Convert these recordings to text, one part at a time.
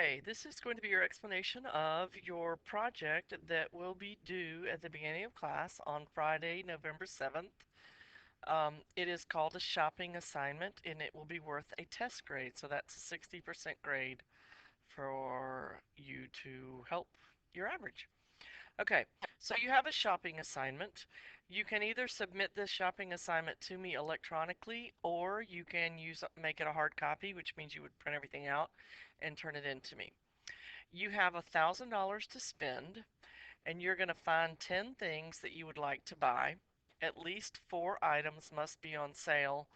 Okay, this is going to be your explanation of your project that will be due at the beginning of class on Friday, November 7th. It is called a shopping assignment and it will be worth a test grade. So that's a 60% grade for you to help your average. Okay, so you have a shopping assignment. You can either submit this shopping assignment to me electronically or you can make it a hard copy, which means you would print everything out and turn it in to me. You have $1,000 to spend, and you're going to find 10 things that you would like to buy. At least 4 items must be on sale,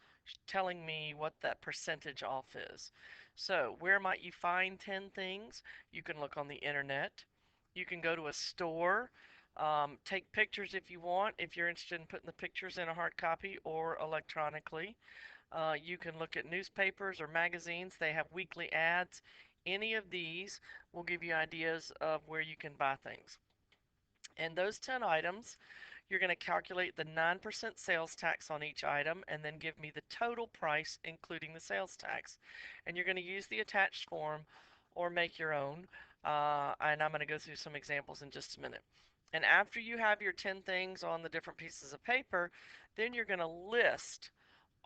telling me what that percentage off is. So, where might you find 10 things? You can look on the internet. You can go to a store. Take pictures if you want, if you're interested in putting the pictures in a hard copy or electronically. You can look at newspapers or magazines. They have weekly ads. Any of these will give you ideas of where you can buy things. And those 10 items, you're going to calculate the 9% sales tax on each item and then give me the total price including the sales tax. And you're going to use the attached form or make your own. And I'm going to go through some examples in just a minute. And after you have your 10 things on the different pieces of paper, then you're going to list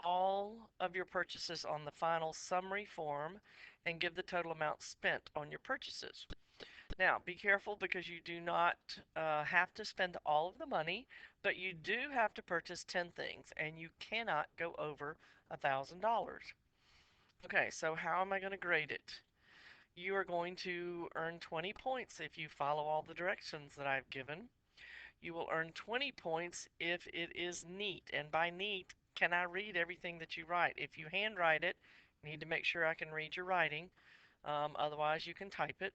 all of your purchases on the final summary form and give the total amount spent on your purchases. Now, be careful because you do not have to spend all of the money, but you do have to purchase 10 things and you cannot go over $1,000. Okay, so how am I going to grade it? You are going to earn 20 points if you follow all the directions that I've given. You will earn 20 points if it is neat. And by neat, can I read everything that you write? If you handwrite it, you need to make sure I can read your writing. Otherwise, you can type it.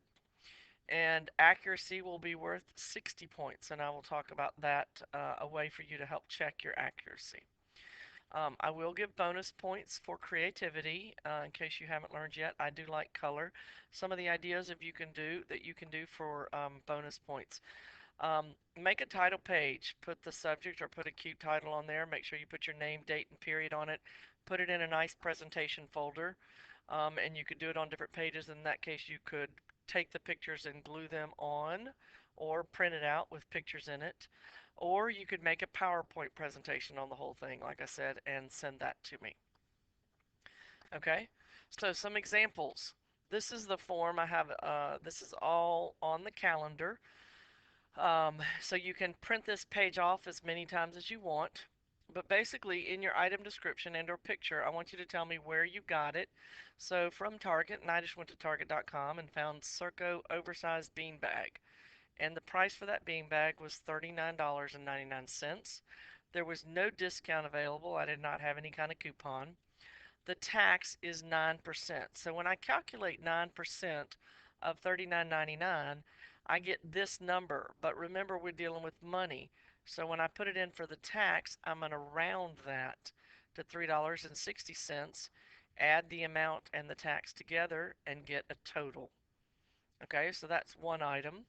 And accuracy will be worth 60 points. And I will talk about that, a way for you to help check your accuracy. I will give bonus points for creativity, in case you haven't learned yet. I do like color. Some of the ideas of you can do for bonus points. Make a title page. Put the subject or put a cute title on there. Make sure you put your name, date, and period on it. Put it in a nice presentation folder. And you could do it on different pages. In that case, you could take the pictures and glue them on or print it out with pictures in it. Or you could make a PowerPoint presentation on the whole thing, like I said, and send that to me. Okay, so some examples. This is the form I have. This is all on the calendar. So you can print this page off as many times as you want. But basically, in your item description and or picture, I want you to tell me where you got it. So from Target, and I just went to Target.com and found Circo oversized bean bag. And the price for that bean bag was $39.99. There was no discount available. I did not have any kind of coupon. The tax is 9%. So when I calculate 9% of $39.99, I get this number. But remember, we're dealing with money. So when I put it in for the tax, I'm going to round that to $3.60, add the amount and the tax together, and get a total. Okay, so that's one item.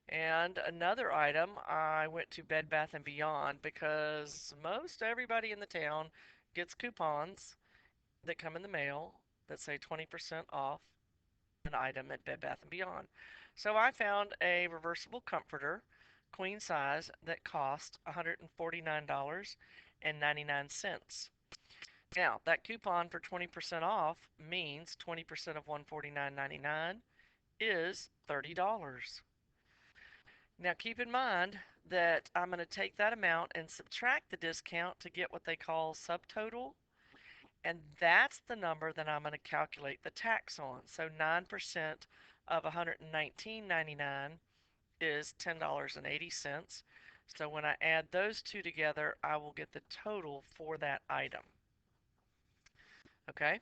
And another item, I went to Bed Bath & Beyond because most everybody in the town gets coupons that come in the mail that say 20% off an item at Bed Bath & Beyond. So I found a reversible comforter, queen size, that cost $149.99. Now, that coupon for 20% off means 20% of $149.99 is $30. Now keep in mind that I'm going to take that amount and subtract the discount to get what they call subtotal, and that's the number that I'm going to calculate the tax on. So 9% of $119.99 is $10.80. So when I add those two together, I will get the total for that item. Okay?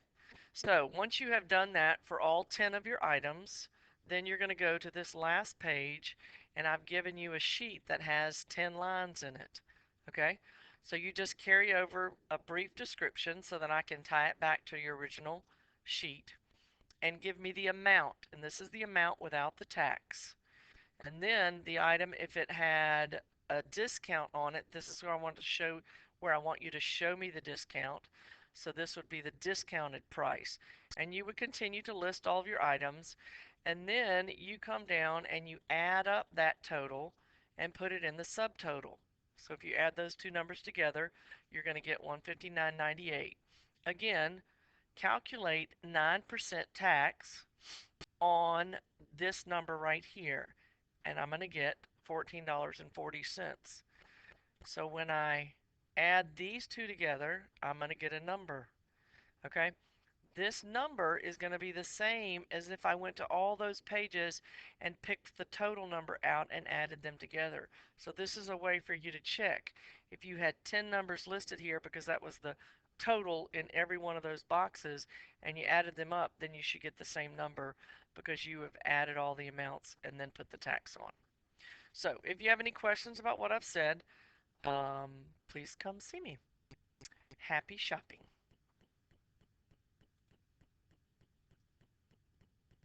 So once you have done that for all 10 of your items, then you're going to go to this last page, and I've given you a sheet that has 10 lines in it. Okay? So you just carry over a brief description so that I can tie it back to your original sheet, and give me the amount. And this is the amount without the tax. And then the item, if it had a discount on it, this is where I want to show, where I want you to show me the discount. So this would be the discounted price. And you would continue to list all of your items, and then you come down and you add up that total and put it in the subtotal. So if you add those two numbers together, you're going to get 159.98. Again, calculate 9% tax on this number right here, and I'm going to get $14.40. So when I add these two together, I'm going to get a number. Okay? This number is going to be the same as if I went to all those pages and picked the total number out and added them together. So this is a way for you to check. If you had 10 numbers listed here because that was the total in every one of those boxes and you added them up, then you should get the same number because you have added all the amounts and then put the tax on. So if you have any questions about what I've said, please come see me. Happy shopping.